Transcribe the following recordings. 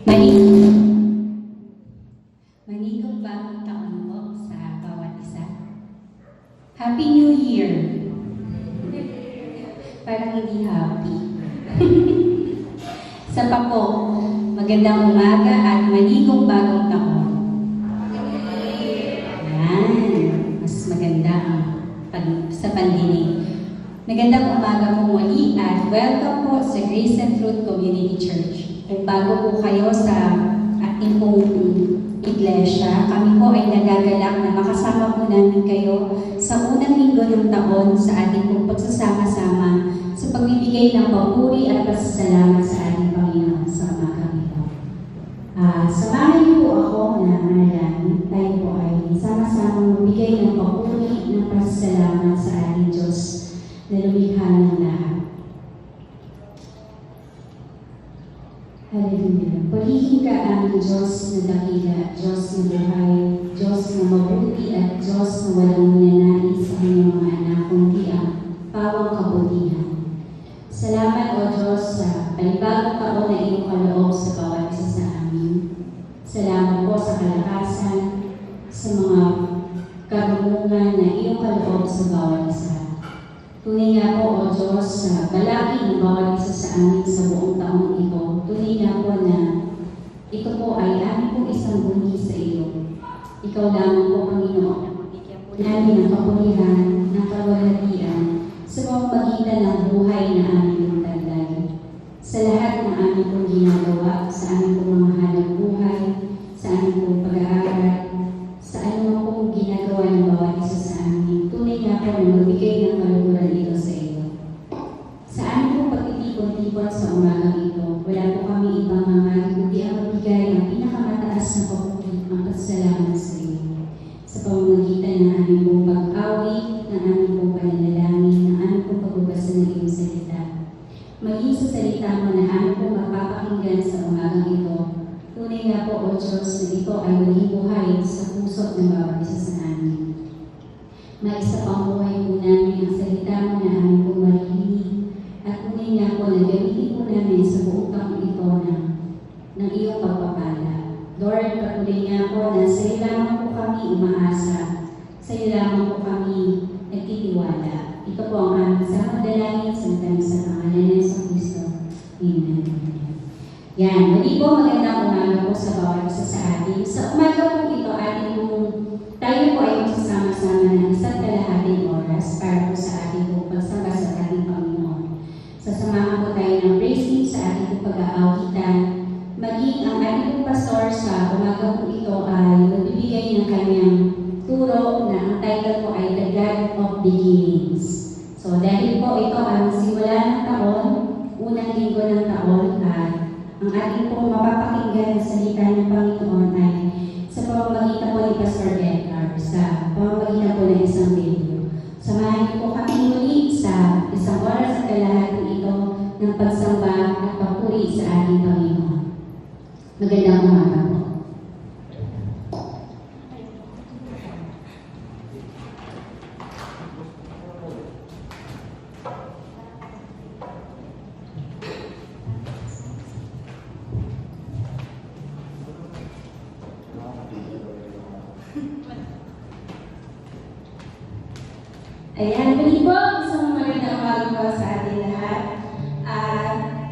Manigong bagong taon po sa bawat isa. Happy New Year! Parang hindi happy. Sa pa po, magandang umaga at manigong bagong taon. Yan, mas maganda sa pandinig. Magandang umaga po muli at welcome po sa Grace and Truth Community Church. Kung bago po kayo sa ating pong iglesia, kami po ay nagagalak na makasama po namin kayo sa unang linggo ng taon sa ating pong pagsasama-sama sa pagbibigay ng papuri at pasasalamat sa ating Panginoon sa umagang ito. Samahan niyo po ako na manalangin. Tayo po ay sama-sama magbigay ng papuri ng pasasalamat sa ating Diyos na lumikha ng lahat. Hallelujah. Purihin ka aming Diyos na dakila, Diyos na buhay, Diyos na mabuti at Diyos na walang ninanais sa inyong mga anak, kundi ang pawang kabutihan. Salamat o Diyos sa panibagong taon na iyong kaloob sa bawat isa sa amin. Salamat po sa kalakasan, sa mga karunungan na iyong kaloob sa bawat isa. Tunay nga po, O Diyos, sa balaki ng bawat isa sa amin sa buong taong ito, tunay nga po na ito po ay amin pong isang bunyi sa iyo. Ikaw lamang po, Panginoon, bigyan po namin ng kapulihan, ng kawalhatian, sa pamamagitan ng buhay na aming magdagdag. Sa lahat ng aming pong ginagawa, sa aming pong mga hanap buhay, sa aming pong pag-aaral, sa anumang pong ginagawa ng bawat isa sa amin, tunay nga po na magbigay ng kaluguran ito sa iyo. Sa aming pong pagtitipon-tipon sa umagang ito, wala po kami ibang hangarin kundi ang magbigay ang pinakamataas na papuri ang pasasalamat sa iyo. Sa pamamagitan ng aming pong pag-awit, ng aming pong pananalangin, ng aming pong pagbabasa ng iyong salita. Maging sa salita mo na aming pong mapapakinggan sa umagang ito, tunay nga po, O Diyos, na ito ay maging buhay sa puso ng bawat isa sa amin. Maisa pang buhay po namin ang salita mo na aming pong marinig, at tunay nga po na gamitin po namin sa buong taong ito ng iyong pagpapala. Lord, patuloy nga po na sa iyo lamang po kami umaasa, sa iyo lamang po kami nagtitiwala. Ito po ang aming samang dalangin sa pangalan ng Yesu Kristo. Amen. Yan, muli po magandang umaga po sa bawat isa sa atin. Sa umaga po ito, tayo po ay magsasama-sama ng isa't kalahating oras para po sa ating po pagsamba sa ating Panginoon. Sasamahan po tayo ng praise team sa ating po pag-aawitan. Maging ang ating po pastor sa umaga po ito ay magbibigay ng kanyang turo na ang title po ay The God of Beginnings. So dahil po ito ang simula ng taon, unang linggo ng taon, at ang ating pong mapapakinggan na salita ng Panginoon ay sa pamamagitan po ni Pastor Edgar, sa pamamagitan po ng isang video. Samahan niyo po kami muli sa isang oras at kalahati ito ng pagsamba at papuri sa ating Panginoon. Magandang umaga po. Ayan, muli po, isang magandang umaga po sa ating lahat.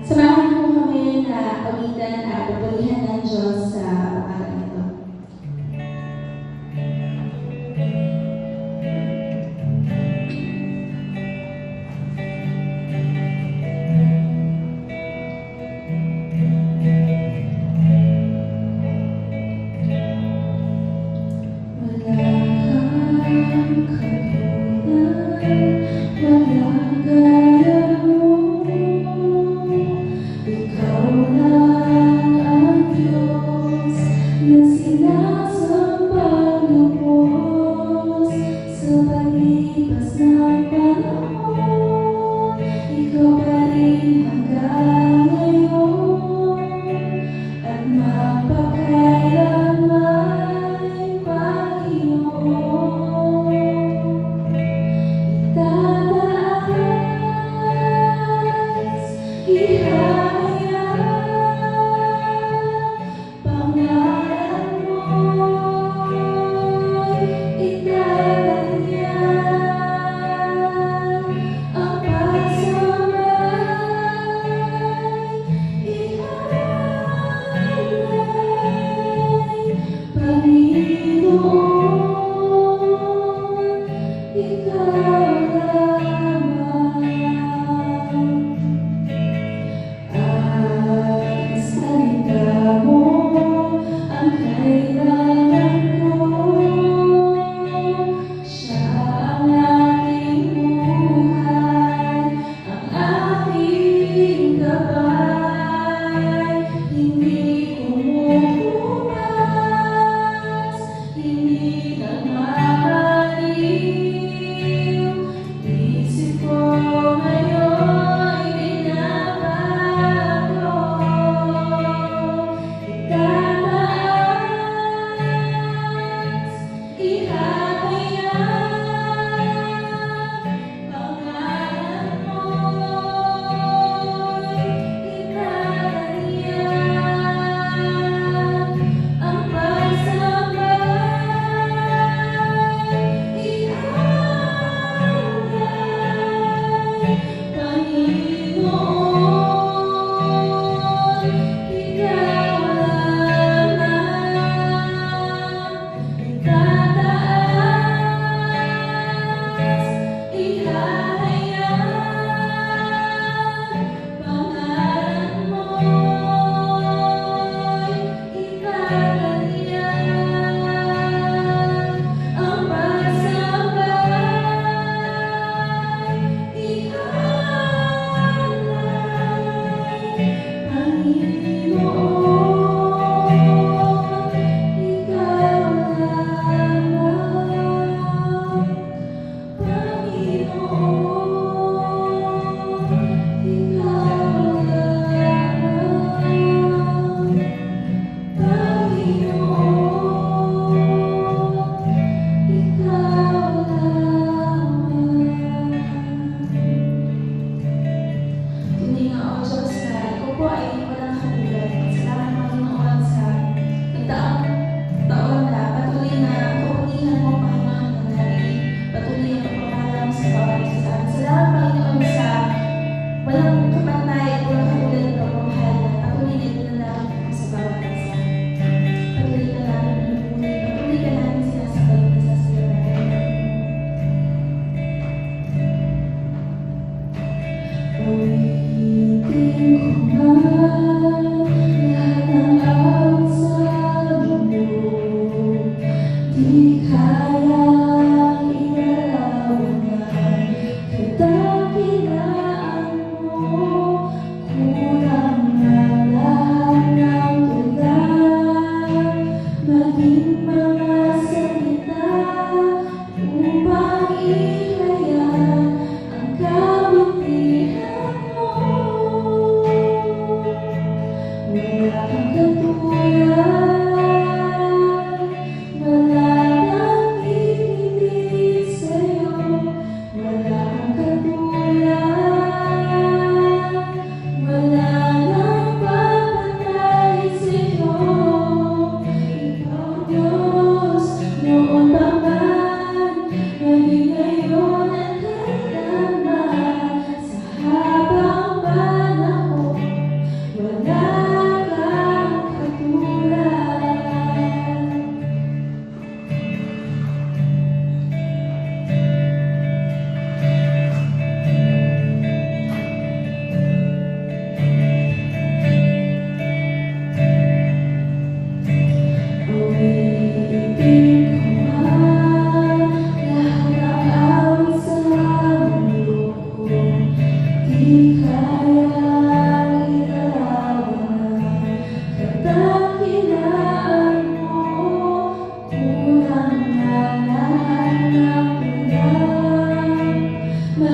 Samahan po kami na pagitan at papulihan ng Diyos sa umaga ito.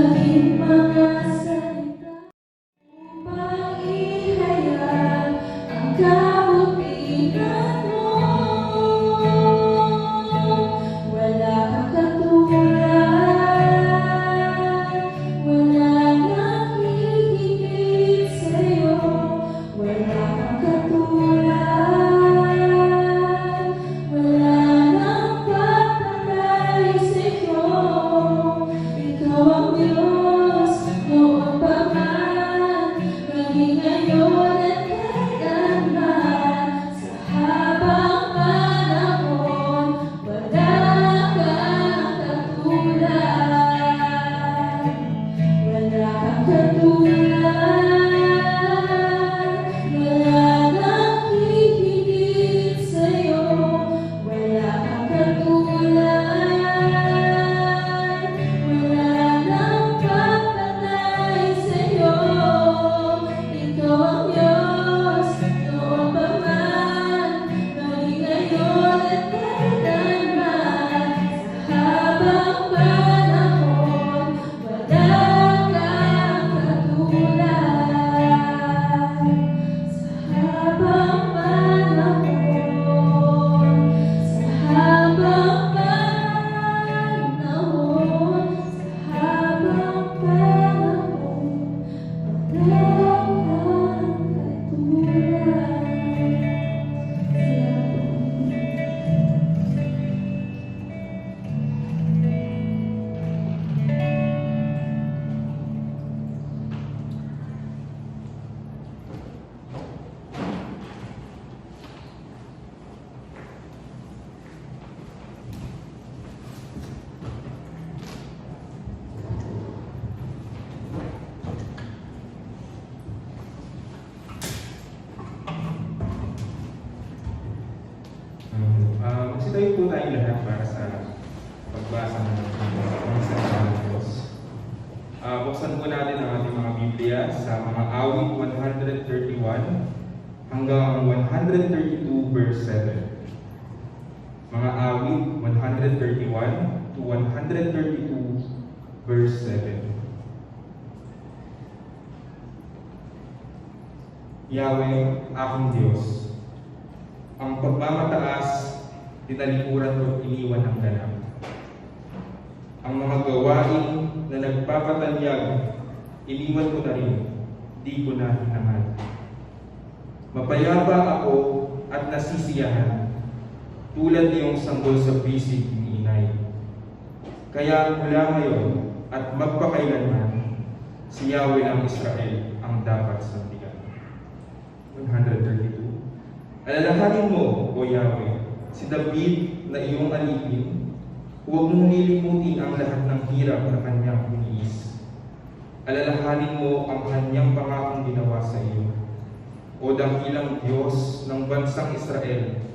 aking mga salita upang ihayag ang kabutihan mo. Wala kang katulad, wala nang hihigit sa'yo. Wala kang katulad, wala nang papanay sa'yo. Ikaw ang Diyos, noon pa man, maging ngayon at kailanman. Sa habang panahon, wala kang katulad. Wala kang katulad, wala nang hihigit sa'yo. Wala kang katulad, wala nang papanay sa'yo. Ikaw ang Diyos, noon pa man, maging ngayon at kailanman. Sa habang panahon, wala kang katulad. Sa habang panahon, sa habang panahon, sa habang panahon, wala kang katulad. Magsitayo po tayo lahat para sa pagbasa ng salita ng Diyos. Buksan po natin ang ating mga Biblia sa mga awit 131 hanggang 132 verse 7. Mga awit 131 to 132 verse 7. Yahweh, aking Diyos, ang pagmamataas, tinalikuran o iniwan ng ganap. Ang mga gawain na nagpapatanyag, iniwan ko na rin, di ko na hinangad. Mapayapa ako at nasisiyahan, tulad niyong sanggol sa bisig ni inay. Kaya mula ngayon at magpakailanman, si Yahweh ng Israel ang dapat santigan. 132. Alalahanin mo, O Yahweh, si David na iyong alipin. Huwag mong nilimutin ang lahat ng hirap na kanyang iniis. Alalahanin mo ang kanyang pangakong ginawa sa iyo. O dakilang Diyos ng bansang Israel,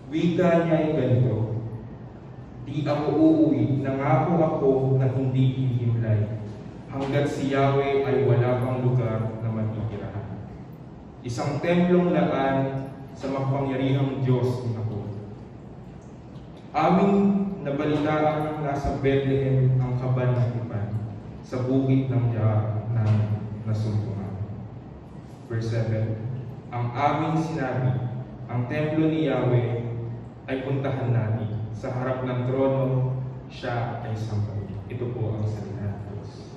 wika niya ay ganito: di ako uuwi, nangako ako na hindi hihimlay, hanggat si Yahweh ay wala pang lugar na matitirahan. Isang templong laan sa makapangyarihang Diyos ni ako. Aming nabalitaan nasa Bethlehem ang kaban ng ipan, sa bukid ng Yahweh na nasumpungan. Verse 7. Ang aming sinabi, ang templo ni Yahweh ay puntahan natin. Sa harap ng trono, siya ay sambahin. Ito po ang salita ng Diyos.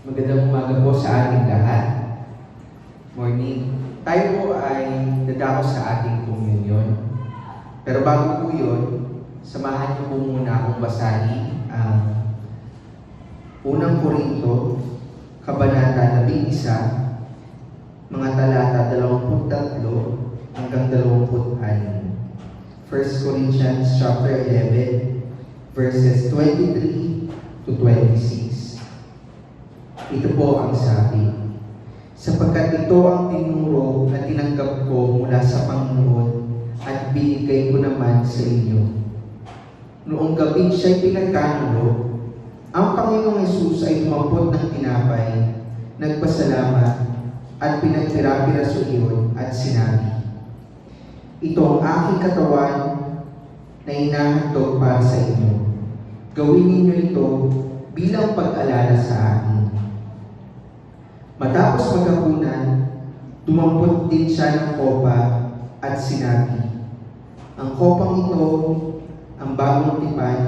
Magandang umaga po sa ating lahat. Morning. Tayo po ay dadako sa ating komunyon. Pero bago po yun, samahan niyo po muna akong basahin ang unang Korinto, Kabanata 11, mga talata 23 hanggang 26. 1 Corinthians chapter 11, verses 23 to 26. Ito po ang sabi: sapagkat ito ang tinuro at tinanggap ko mula sa Panginoon at binigay ko naman sa inyo. Noong gabi siya'y pinagkanulo, ang Panginoong Hesus ay tumampot ng tinapay, nagpasalamat, at pinagpira-piraso iyon at sinabi, "Ito ang aking katawan na inahandog para sa inyo. Gawin ninyo ito bilang pag-alala sa akin." Matapos maghapunan, dumampot din siya ng kopa at sinabi, "Ang kopang ito ang bagong tipan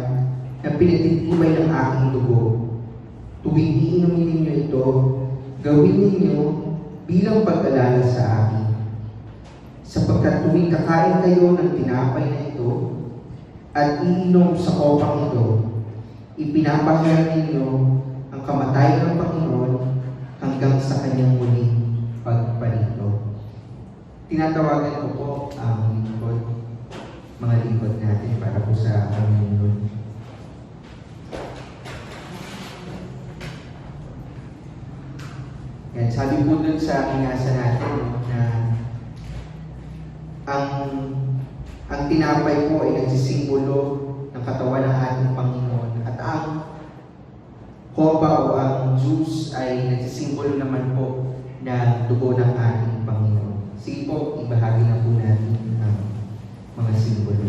na pinagtitibay ng aking dugo. Tuwing iinumin ninyo ito, gawin ninyo bilang pag-alala sa akin. Sapagkat tuwing kakain kayo ng tinapay na ito at iinom sa kopang ito, ipinapahayag ninyo ang kamatayan ng Panginoon hanggang sa kanyang muling pagparito." Tinatawagan ko po ang mga lingkod natin para po sa communion. Yan, sabi po dun sa inasa natin na ang tinapay po ay nagsisimbolo ng katawan ng ating Panginoon at ang kopa o ang juice ay nagsisimbolo naman po ng dugo ng ating Panginoon. Sige po, ibahagi na po natin ang mga simbolo.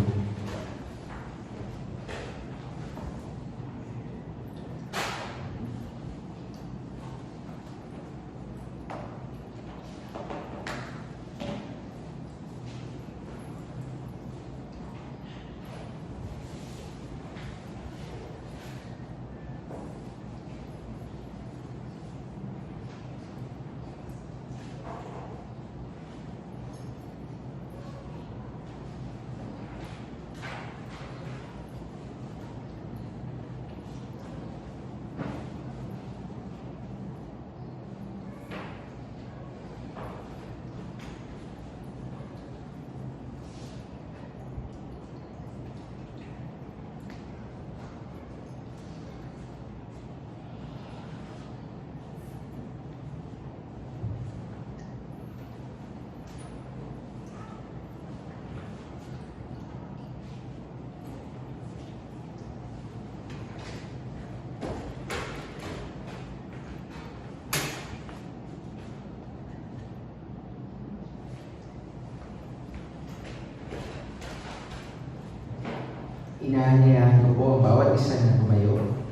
Inaanyayahan ko po ang bawat isa na tumayo.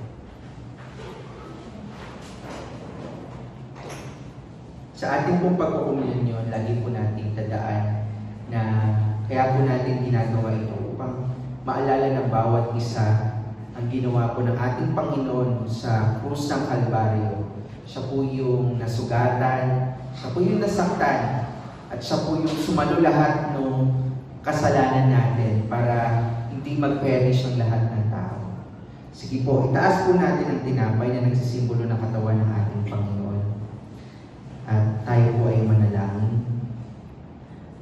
Sa ating pong pagkukumunyon, lagi po natin tandaan na kaya po natin ginagawa ito upang maalala ng bawat isa ang ginawa po ng ating Panginoon sa krus ng Kalbaryo. Siya po yung nasugatan, siya po yung nasaktan, at siya po yung sumalo lahat ng kasalanan natin para hindi mag-perish ang lahat ng tao. Sige po, itaas po natin ang tinapay na nagsisimbolo ng katawan ng ating Panginoon. At tayo po ay manalangin.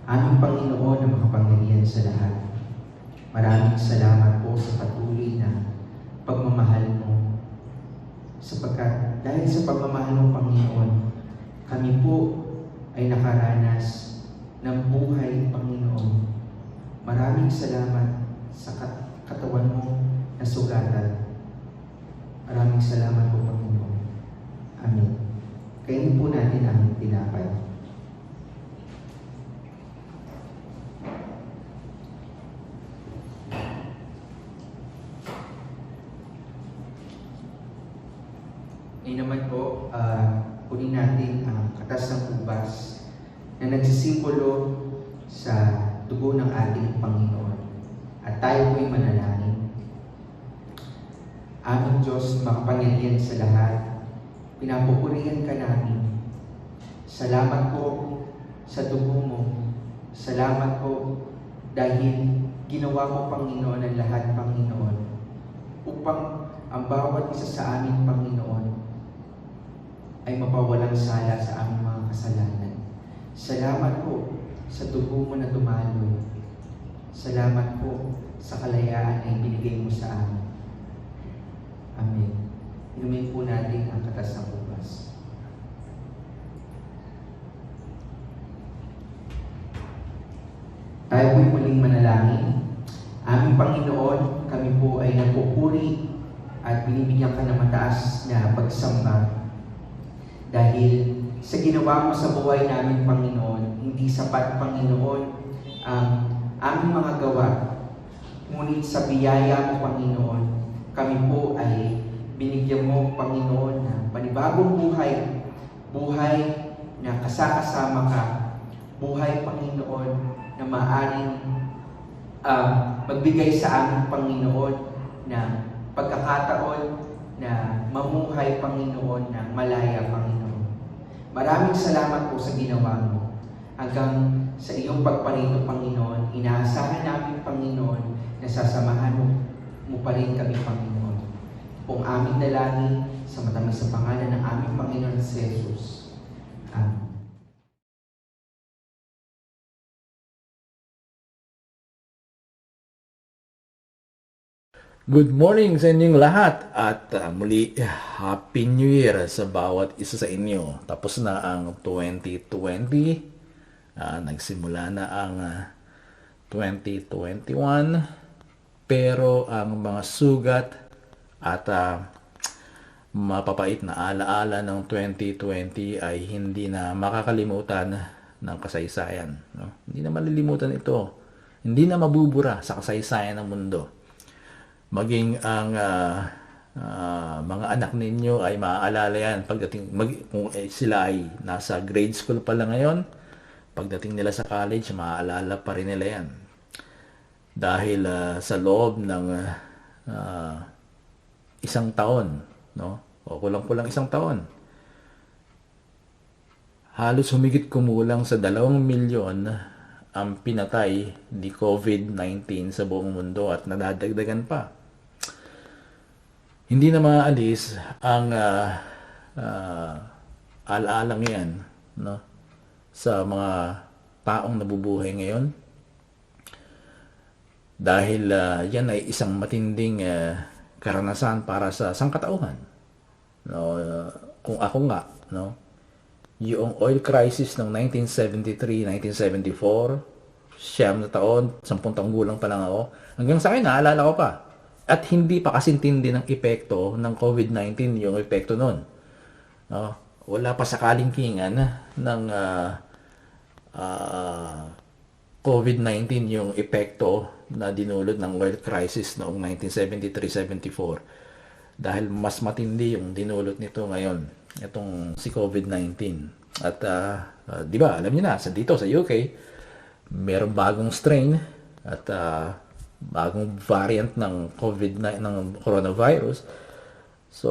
Aming Panginoon na makapangyarihan sa lahat, maraming salamat po sa patuloy na pagmamahal mo. Sapagkat dahil sa pagmamahal ng Panginoon, kami po ay nakaranas ng buhay, Panginoon. Maraming salamat sa katawan mo na sugatan. Maraming salamat po, Panginoon. Amen. Kainin po natin ang tinapay. Ngayon naman po, kunin natin ang katas ng ubas na nagsisimbolo sa dugo ng ating Panginoon. At tayo po'y manalangin. Aming Diyos, makapangyarihan sa lahat, pinapupurihan ka namin. Salamat po sa dugo mo. Salamat po dahil ginawa mo, Panginoon, ang lahat, Panginoon, upang ang bawat isa sa amin, Panginoon, ay mapawalang sala sa aming mga kasalanan. Salamat po sa dugo mo na dumaloy. Salamat po sa kalayaan na ibinigay mo sa amin. Amen. Inumin po natin ang katas ng ubas. Tayo po'y muling manalangin. Aming Panginoon, kami po ay nagpupuri at binibigyan ka ng mataas na pagsamba dahil sa ginawa mo sa buhay namin, Panginoon. Hindi sapat, Panginoon, ang aming mga gawa. Ngunit sa biyaya mo, Panginoon, kami po ay binigyan mo, Panginoon, ng panibagong buhay. Buhay na kasakasama ka. Buhay, Panginoon, na maaaring magbigay sa aming Panginoon na pagkakataon na mamuhay, Panginoon, na malaya, Panginoon. Maraming salamat po sa ginawa mo. Hanggang sa iyong pagparito, Panginoon, inaasahan namin, Panginoon, na sasamahan mo pa rin kami, Panginoon. Kung aming dalangin sa matamis sa pangalan ng aming Panginoon si Jesus. Amen. Good morning sa inyong lahat at muli Happy New Year sa bawat isa sa inyo. Tapos na ang 2020, nagsimula na ang 2021, pero ang mga sugat at mapapait na alaala ng 2020 ay hindi na makakalimutan ng kasaysayan. No? Hindi na malilimutan ito. Hindi na mabubura sa kasaysayan ng mundo. Maging ang mga anak ninyo ay maaalala yan pagdating kung sila ay nasa grade school pa lang ngayon, pagdating nila sa college maaalala pa rin nila yan dahil sa loob ng isang taon, no, o kulang-kulang isang taon, halos humigit kumulang sa 2 milyon ang pinatay ni COVID-19 sa buong mundo at nadadagdagan pa. Hindi na maalis ang alaalang yan, no, sa mga taong nabubuhay ngayon. Dahil yan ay isang matinding karanasan para sa sangkatauhan. No, kung ako nga, no, yung oil crisis ng 1973, 1974, 9 na taon, 10 taong gulang pa lang ako. Hanggang sa akin, naalala ko pa. At hindi pa kasintindi ng epekto ng COVID-19 yung epekto nun. Wala pa sa kalingkingan ng COVID-19 yung epekto na dinulot ng oil crisis noong 1973-74. Dahil mas matindi yung dinulot nito ngayon, itong si COVID-19. At di ba, alam niyo na, dito sa UK, merong bagong strain at bagong variant ng COVID-19 ng coronavirus. So,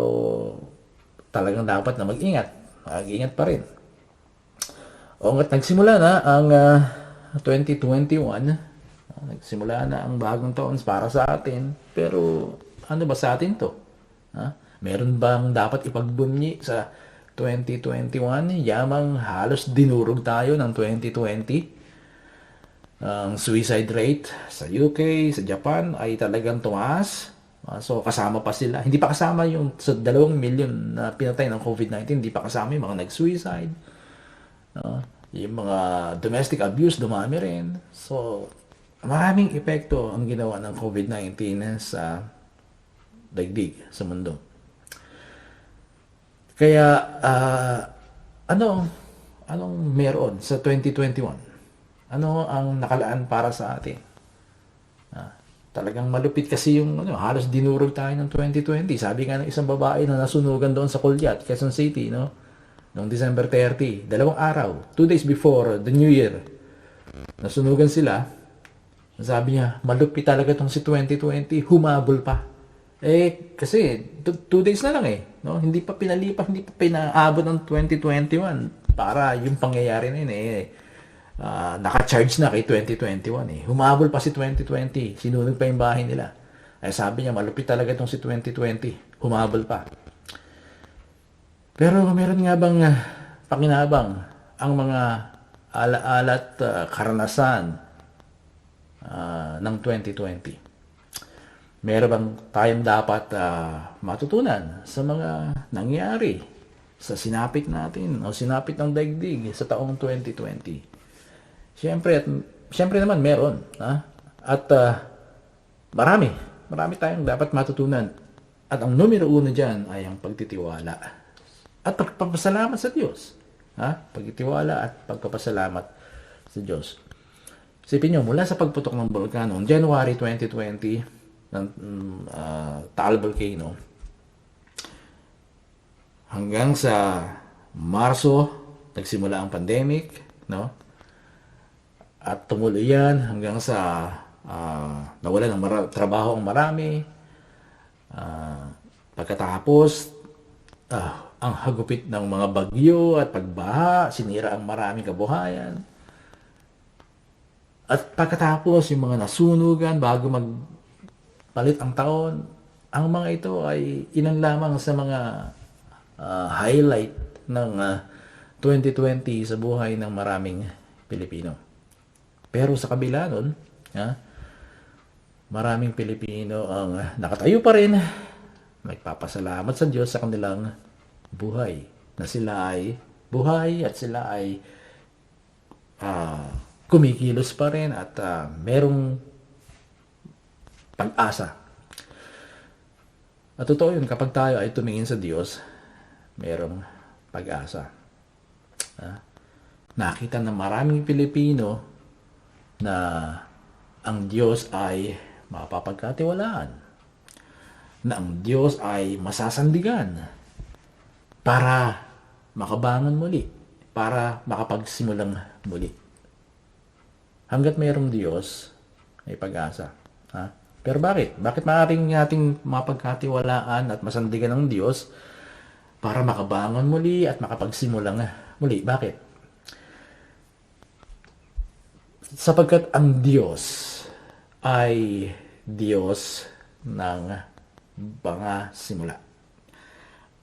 talagang dapat na mag-ingat. Mag-ingat pa rin. O nga't nagsimula na ang 2021. Nagsimula na ang bagong taon para sa atin. Pero, ano ba sa atin to? Meron bang dapat ipagbunyi sa 2021? Yamang halos dinurog tayo ng 2020. Ang suicide rate sa UK, sa Japan ay talagang tumaas. So kasama pa sila. Hindi pa kasama yung sa 2 milyon na pinatay ng COVID-19. Hindi pa kasama yung mga nag-suicide. Yung mga domestic abuse, dumami rin. So maraming epekto ang ginawa ng COVID-19 sa daigdig, sa mundo. Kaya anong meron sa 2021? Ano ang nakalaan para sa atin? Talagang malupit kasi yung halos dinurog tayo ng 2020. Sabi nga ng isang babae na nasunugan doon sa Colyat, Quezon City, no? Noong December 30, 2 araw, 2 days before the New Year. Nasunugan sila. Sabi niya, malupit talaga itong si 2020, humabol pa. Kasi 2 days na lang no? Hindi pa pinalipas, hindi pa pinaabot ng 2021 para yung pangyayari na yun naka-charge na kay 2021 Humabol pa si 2020. Sinunog pa yung bahay nila. Ay sabi niya, malupit talaga itong si 2020. Humabol pa. Pero meron nga bang pakinabang ang mga alaala at karanasan ng 2020? Meron bang tayong dapat matutunan sa mga nangyari sa sinapit natin o sinapit ng daigdig sa taong 2020? Siyempre naman meron. At marami marami tayong dapat matutunan. At ang numero 1 dyan ay ang pagtitiwala. At pagpapasalamat sa Diyos. Pagtitiwala at pagpapasalamat sa Diyos. Isipin nyo, mula sa pagputok ng volcano, January 2020, ng Taal Volcano, hanggang sa Marso, nagsimula ang pandemic, no? At tumuloy yan hanggang sa nawala ng trabaho ang marami. Pagkatapos, ang hagupit ng mga bagyo at pagbaha, sinira ang maraming kabuhayan. At pagkatapos, yung mga nasunugan bago magpalit ang taon, ang mga ito ay ilan lamang sa mga highlight ng 2020 sa buhay ng maraming Pilipino. Pero sa kabila nun, maraming Pilipino ang nakatayo pa rin, nagpapasalamat sa Diyos sa kanilang buhay. Na sila ay buhay at sila ay kumikilos pa rin at merong pag-asa. At totoo yun, kapag tayo ay tumingin sa Diyos, merong pag-asa. Nakita ng maraming Pilipino na ang Diyos ay mapapagkatiwalaan, na ang Diyos ay masasandigan para makabangon muli, para makapagsimulang muli. Hanggat mayroong Diyos, may pag-asa. Pero bakit? Bakit maaaring nating mapagkatiwalaan at masandigan ng Diyos para makabangon muli at makapagsimulang muli? Bakit? Sapagkat ang Diyos ay Diyos ng mga simula.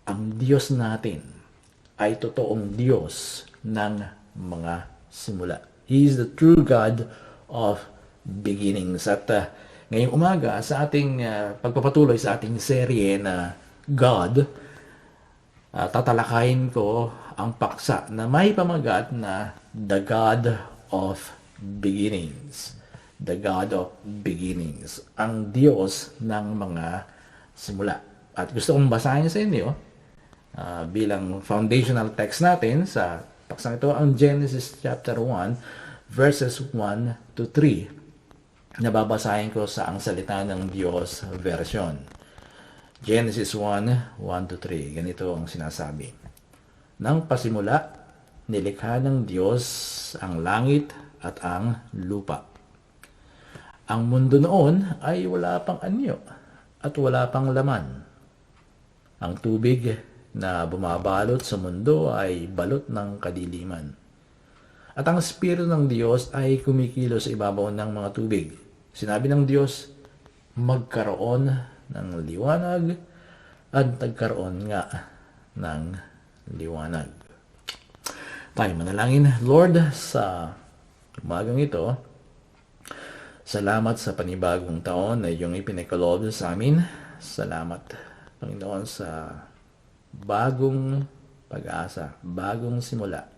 Ang Diyos natin ay totoong Diyos ng mga simula. He is the true God of beginnings. At ngayong umaga, sa ating pagpapatuloy sa ating serye na God, tatalakayin ko ang paksa na may pamagat na The God of Beginnings. The God of Beginnings. Ang Diyos ng mga simula. At gusto kong basahin sa inyo bilang foundational text natin sa paksang ito, ang Genesis chapter 1 verses 1 to 3. Nababasahin ko sa ang salita ng Diyos version. Genesis 1, 1 to 3. Ganito ang sinasabi. Nang pasimula, nilikha ng Diyos ang langit at ang lupa. Ang mundo noon ay wala pang anyo at wala pang laman. Ang tubig na bumabalot sa mundo ay balot ng kadiliman. At ang Espiritu ng Diyos ay kumikilos sa ibabaw ng mga tubig. Sinabi ng Diyos, magkaroon ng liwanag at nagkaroon nga ng liwanag. Tayo manalangin. Lord, sa umagang ito, salamat sa panibagong taon na iyong ipinagkaloob sa amin. Salamat, Panginoon, sa bagong pag-asa, bagong simula,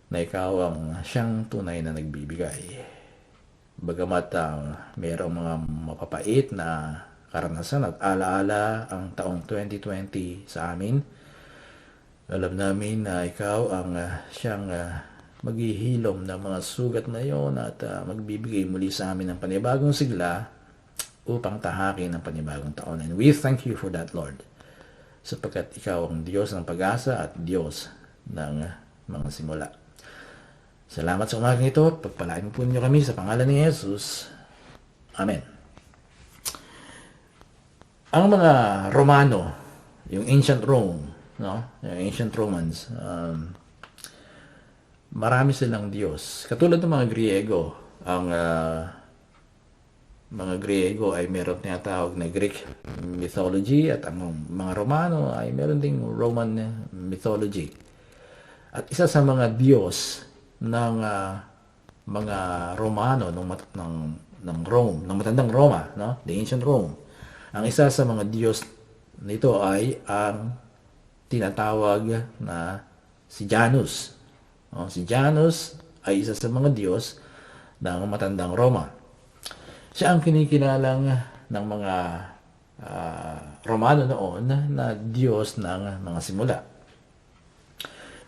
na ikaw ang siyang tunay na nagbibigay. Bagamat mayroong mga mapapait na karanasan at alaala ang taong 2020 sa amin, alam namin na ikaw ang siyang maghihilom ng mga sugat na iyon at magbibigay muli sa amin ng panibagong sigla upang tahakin ang panibagong taon. And we thank you for that, Lord, sapagkat ikaw ang Diyos ng pag-asa at Diyos ng mga simula. Salamat sa umagang ito. Pagpalain mo po ninyo kami sa pangalan ni Jesus. Amen. Ang mga Romano, yung ancient Rome, yung ancient Romans, marami silang Diyos. Katulad ng mga Griego, ang mga Griego ay meron tinatawag na Greek mythology at ang mga Romano ay meron ding Roman mythology. At isa sa mga Diyos ng mga Romano ng Rome, ng matandang Roma, the ancient Rome. Ang isa sa mga Diyos nito ay ang tinatawag na si Janus. Si Janus ay isa sa mga Diyos ng matandang Roma. Siya ang kinikilalang ng mga Romano noon na Diyos ng mga simula.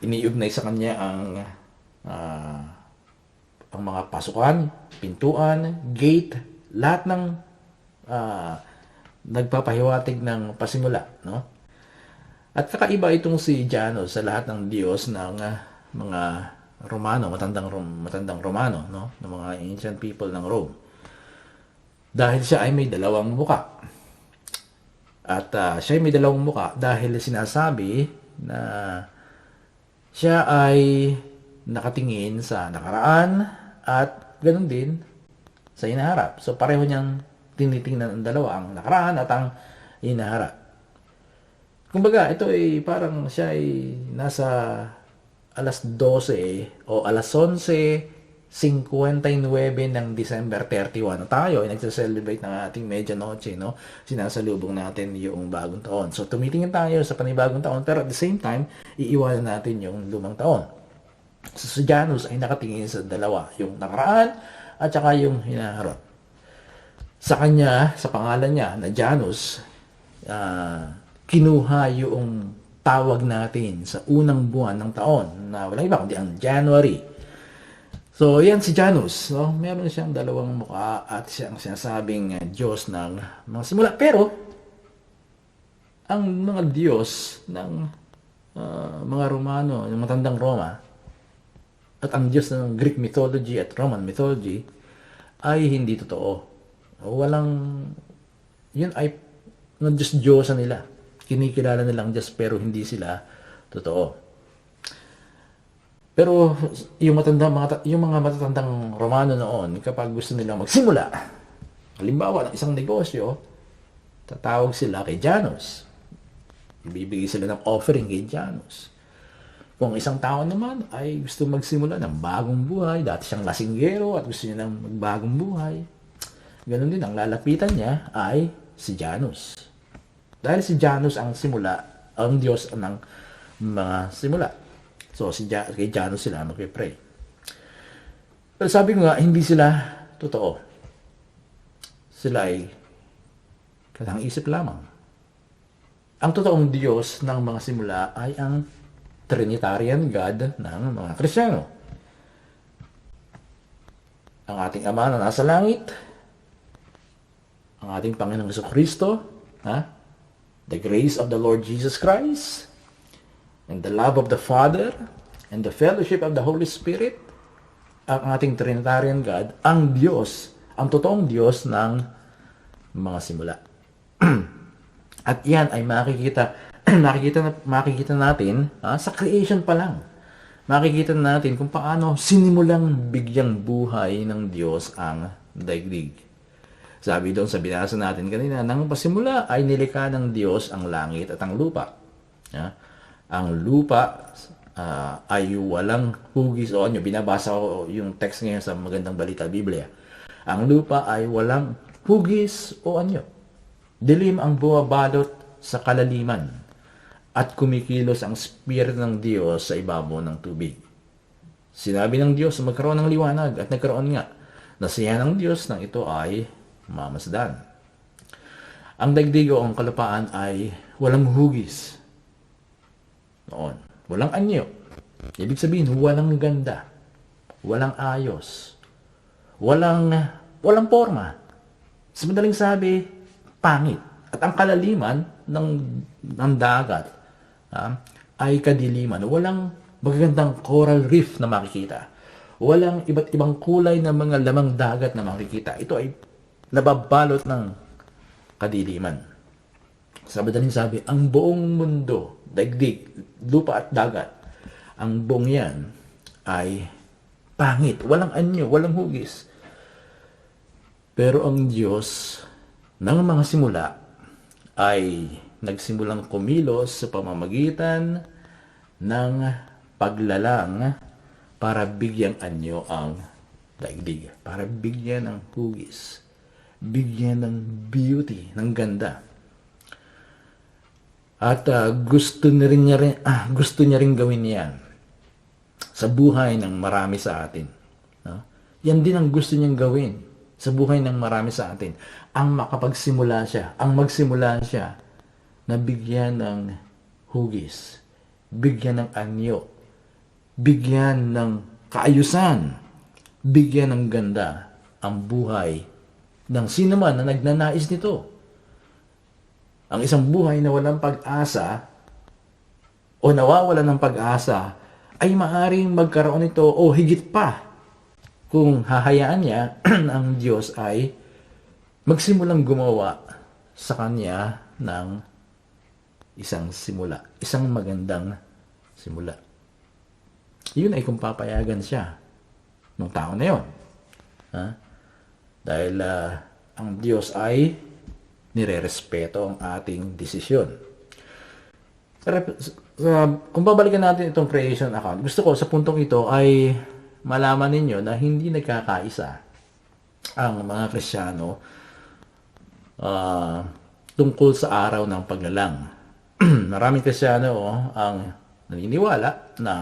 Iniugnay sa kanya ang mga pasukan, pintuan, gate, lahat ng nagpapahiwatig ng pasimula, no? At kakaiba itong si Janus sa lahat ng Diyos ng mga Romano, matandang Romano, no? Ng mga ancient people ng Rome. Dahil siya ay may dalawang muka. At siya ay may dalawang muka dahil sinasabi na siya ay nakatingin sa nakaraan at ganoon din sa hinaharap. So pareho niyang tinitingnan ang dalawa, ang nakaraan at ang hinaharap. Kumbaga, ito ay parang siya ay nasa alas 12 o alas 11:59 ng December 31. Tayo ay nagse-celebrate ng ating medianoche, no? Sinasalubong natin yung bagong taon. So tumitingin tayo sa panibagong taon, pero at the same time, iiwanan natin yung lumang taon. So si Janus ay nakatingin sa dalawa, yung nakaraan at saka yung hinaharap. Sa kanya, sa pangalan niya na Janus, kinuha yung tawag natin sa unang buwan ng taon na walang iba kundi ang January. So, yan si Janus. No? Meron siyang dalawang mukha at siyang sinasabing Diyos ng mga simula. Pero, ang mga Diyos ng mga Romano, yung matandang Roma, at ang Diyos ng Greek mythology at Roman mythology ay hindi totoo. Yun ay ng Diyos-Diyosa nila. Kinikilala nilang Diyos pero hindi sila totoo. Pero yung mga matatandang Romano noon, kapag gusto nilang magsimula, halimbawa ng isang negosyo, tatawag sila kay Janus. Ibibigay sila ng offering kay Janus. Kung isang tao naman ay gusto magsimula ng bagong buhay, dati siyang lasinggero at gusto niya ng magbagong buhay, ganun din, ang lalapitan niya ay si Janus. Dahil si Janus ang simula, ang Diyos ng mga simula. So, kay Janus sila magpipray. Pero sabi ko nga, hindi sila totoo. Sila ay katang-isip lamang. Ang totoong Diyos ng mga simula ay ang Trinitarian God ng mga Kristiyano. Ang ating Ama na nasa langit, ang ating Panginoong Jesucristo, the grace of the Lord Jesus Christ, and the love of the Father, and the fellowship of the Holy Spirit, ang ating Trinitarian God, ang Diyos, ang totoong Diyos ng mga simula. At yan ay makikita natin sa creation pa lang. Makikita natin kung paano sinimulang bigyang buhay ng Diyos ang daigdig. Sabi doon sa binasa natin kanina, nang pasimula ay nilikha ng Diyos ang langit at ang lupa. Ang lupa ay walang hugis o anyo. Binabasa ko yung text ngayon sa Magandang Balita Biblia. Ang lupa ay walang hugis o anyo. Dilim ang bumabalot sa kalaliman at kumikilos ang Espiritu ng Diyos sa ibabaw ng tubig. Sinabi ng Diyos magkaroon ng liwanag at nagkaroon nga. Nasiyahan ng Diyos nang ito ay mamasdan. Ang daigdig o ang kalupaan ay walang hugis. Noon. Walang anyo. Ibig sabihin, walang ganda. Walang ayos. Walang forma. Sa madaling sabi, pangit. At ang kalaliman ng dagat ay kadiliman. Walang magagandang coral reef na makikita. Walang iba't ibang kulay na mga lamang dagat na makikita. Ito ay nababalot ng kadiliman. Sa madaling sabi, ang buong mundo, daigdig, lupa at dagat, ang buong yan ay pangit. Walang anyo, walang hugis. Pero ang Diyos ng mga simula ay nagsimulang kumilos sa pamamagitan ng paglalang para bigyang anyo ang daigdig. Para bigyan ng hugis. Bigyan ng beauty, ng ganda. At gusto niya rin gawin yan sa buhay ng marami sa atin. Yan din ang gusto niyang gawin sa buhay ng marami sa atin ang makapagsimula siya, ang magsimula siya na bigyan ng hugis, bigyan ng anyo, bigyan ng kaayusan, bigyan ng ganda ang buhay ng sino man na nagnanais nito. Ang isang buhay na walang pag-asa o nawawala ng pag-asa ay maaring magkaroon nito o higit pa kung hahayaan niya ang Diyos ay magsimulang gumawa sa kanya ng isang simula, isang magandang simula. Yun ay kung papayagan siya ng tao na yun. Ha? Dahil ang Diyos ay nire-respeto ang ating desisyon. Kung babalikan natin itong creation account, gusto ko sa puntong ito ay malaman ninyo na hindi nagkakaisa ang mga Kristiyano tungkol sa araw ng paglalang. Maraming Kristiyano ang naniniwala na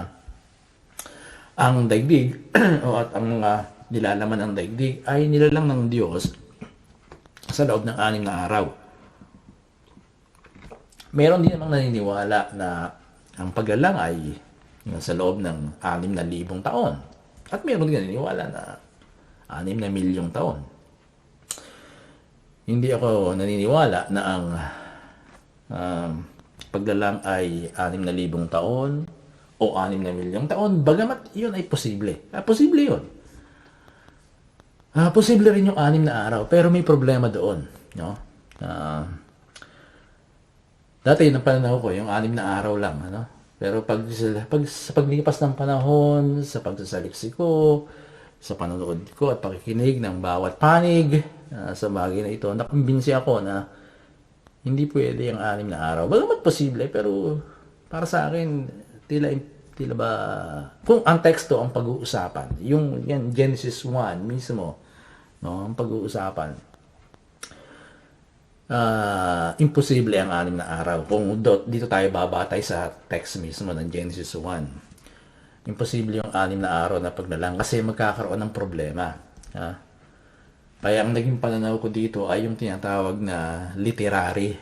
ang daigdig at ang mga nilalaman ng daigdig ay nilalang ng Diyos sa loob ng 6 na araw. Meron din namang naniniwala na ang paglalang ay sa loob ng 6,000 taon. At meron din naniniwala na 6 na milyong taon. Hindi ako naniniwala na ang paglalang ay 6,000 taon o 6 na milyong taon, bagamat yun ay posible. Posible yun. Posible rin yung 6 na araw, pero may problema doon. No? Dati, nung panahon ko, yung 6 na araw lang. Ano? Pero sa paglipas ng panahon, sa pagsasaliksik ko, sa panonood ko at pakikinig ng bawat panig sa bagay na ito, nakumbinsi ako na hindi pwede yung 6 na araw. Bagamat posible, pero para sa akin, tila ba, kung ang teksto ang pag-uusapan, yung yan, Genesis 1 mismo, no, ang pag-uusapan, imposible ang 6 na araw. Kung dito tayo babatay sa text mismo ng Genesis 1, imposible yung 6 na araw na paglalang kasi magkakaroon ng problema. Kaya ang naging pananaw ko dito ay yung tinatawag na literary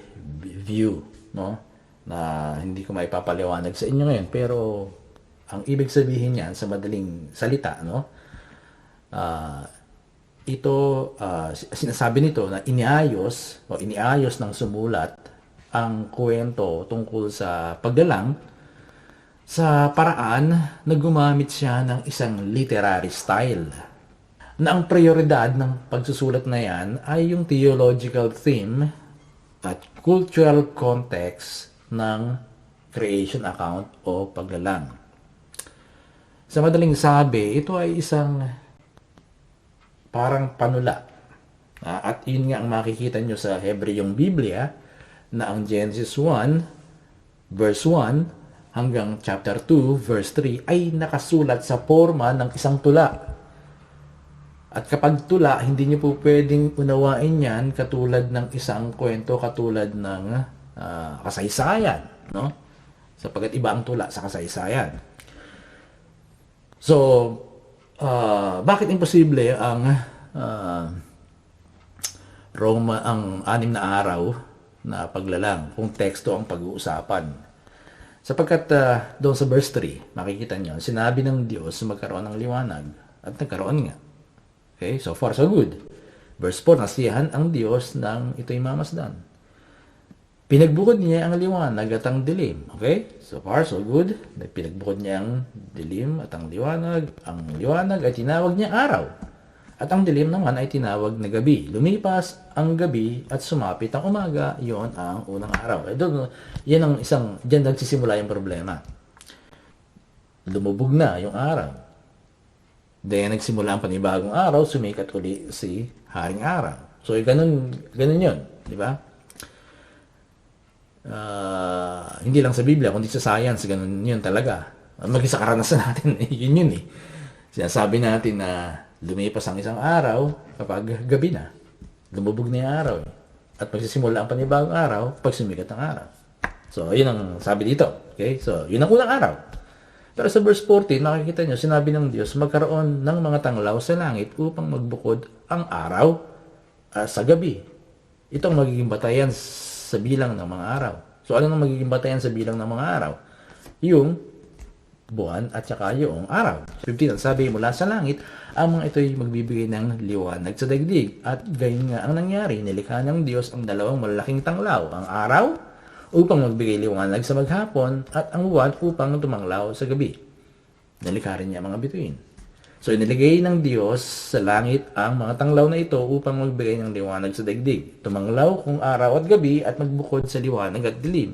view, no? Na hindi ko maipapaliwanag sa inyo ngayon, pero ang ibig sabihin niyan sa madaling salita, no? Ito, sinasabi nito na iniayos ng sumulat ang kwento tungkol sa paglalang sa paraan na gumamit siya ng isang literary style. Na ang prioridad ng pagsusulat na yan ay yung theological theme at cultural context ng creation account o paglalang. Sa madaling sabi, ito ay isang parang panula. At yun nga ang makikita nyo sa Hebreong Biblia na ang Genesis 1 verse 1 hanggang chapter 2 verse 3 ay nakasulat sa forma ng isang tula. At kapag tula, hindi nyo po pwedeng unawain yan katulad ng isang kwento, katulad ng kasaysayan. No? Sapagkat iba ang tula sa kasaysayan. So, bakit imposible ang ang 6 na araw na paglalang kung teksto ang pag-uusapan? Sapagkat doon sa verse 3, makikita nyo, sinabi ng Diyos magkaroon ng liwanag at nagkaroon nga. Okay, so far so good. Verse 4, nasiyahan ang Diyos ng ito'y mamasdan. Pinagbukod niya ang liwanag at ang dilim. Okay, so far so good. Pinagbukod niya ang dilim at ang liwanag. Ang liwanag ay tinawag niya araw. At ang dilim naman ay tinawag na gabi. Lumipas ang gabi at sumapit ang umaga. Yon ang unang araw. Yan ang isang, diyan nagsisimula yung problema. Lumubog na yung araw. Then, nagsimula ang panibagong araw, sumikat uli si Haring Araw. So, ganun yun. Di ba? Hindi lang sa Biblia, kundi sa science, ganun yun talaga. Maging sa karanasan natin, yun eh. Sinasabi natin na lumipas ang isang araw kapag gabi na. Lumubog na yung araw. At magsisimula ang panibagong araw pag sumikat ang araw. So, yun ang sabi dito. Okay? So, yun ang unang araw. Pero sa verse 14, makikita nyo, sinabi ng Diyos, magkaroon ng mga tanglaw sa langit upang magbukod ang araw sa gabi. Ito ang magiging batayan sa bilang ng mga araw. So ano ang magiging batayan sa bilang ng mga araw? Yung buwan at saka yung araw. 15, ang sabi mula sa langit, ang mga ito'y magbibigay ng liwanag sa daigdig. At gayon nga ang nangyari, nilikha ng Diyos ang dalawang malalaking tanglaw, ang araw upang magbigay liwanag sa maghapon at ang buwan upang tumanglaw sa gabi. Nilikha rin niya mga bituin. So iniligay ng Diyos sa langit ang mga tanglaw na ito upang magbigay ng liwanag sa daigdig. Tumanglaw kung araw at gabi at magbukod sa liwanag at dilim.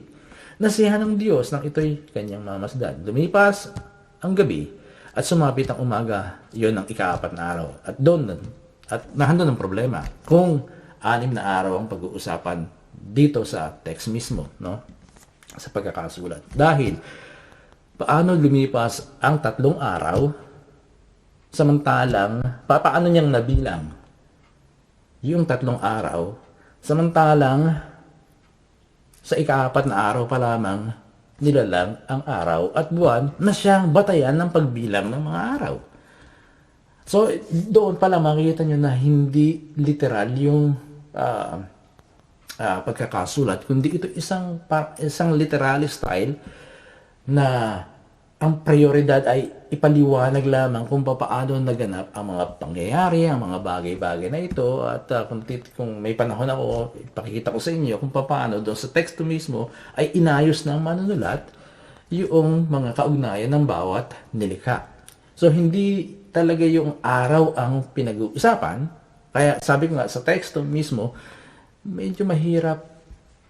Nasiyahan ng Diyos nang ito'y kanyang mamasdan. Lumipas ang gabi at sumapit ang umaga, yon ang ika-4 na araw. At nahandon ang problema kung 6 na araw ang pag-uusapan dito sa text mismo, no? Sa pagkakasulat. Dahil paano lumipas ang 3 araw samantalang paano niyang nabilang yung 3 araw samantalang sa ika-4 na araw pa lamang nilalang ang araw at buwan na siyang batayan ng pagbilang ng mga araw. So, doon pala makikita nyo na hindi literal yung pagkakasulat, kundi ito isang literal style na ang prioridad ay ipaliwanag lamang kung paano naganap ang mga pangyayari, ang mga bagay-bagay na ito. At kung may panahon ako, ipakikita ko sa inyo kung paano doon sa teksto mismo ay inayos ng manunulat yung mga kaugnayan ng bawat nilikha. So, hindi talaga yung araw ang pinag-uusapan. Kaya sabi ko nga, sa teksto mismo, medyo mahirap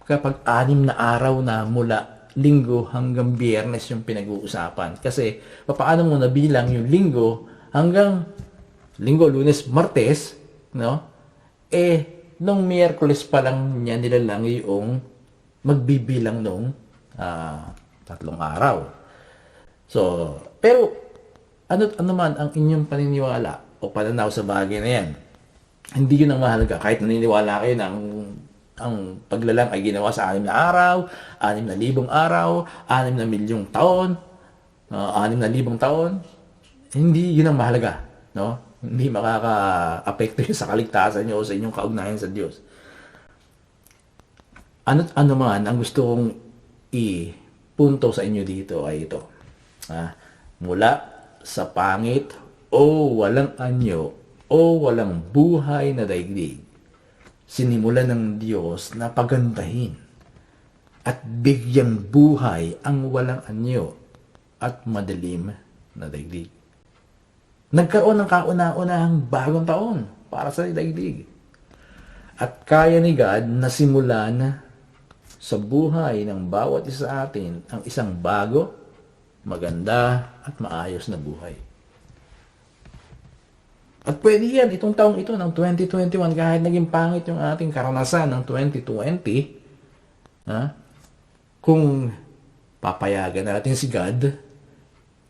kapag 6 na araw na mula Linggo hanggang Biyernes yung pinag-uusapan. Kasi, paano mo nabilang yung Linggo hanggang Linggo, Lunes, Martes, no? Nung Miyerkules pa lang niya nilalang yung magbibilang nung 3 araw. So, pero, ano man ang inyong paniniwala o pananaw sa bagay na yan, hindi yun ang mahalaga. Kahit naniniwala kayo na ang paglalang ay ginawa sa 6 na araw, 6,000 araw, 6 na milyong taon, 6,000 taon, hindi yun ang mahalaga, no? Hindi makaka-apekto yun sa kaligtasan nyo o sa inyong kaugnayan sa Diyos. Ano man ang gusto kong ipunto sa inyo dito ay ito. Mula sa pangit o walang anyo o walang buhay na daigdig, sinimulan ng Diyos na pagandahin at bigyang buhay ang walang anyo at madilim na daigdig. Nagkaroon ng kauna-unahang bagong taon para sa daigdig. At kaya ni God na simulan sa buhay ng bawat isa sa atin ang isang bago, maganda at maayos na buhay. At pwede yan, itong taong ito ng 2021, kahit naging pangit yung ating karanasan ng 2020, kung papayagan natin si God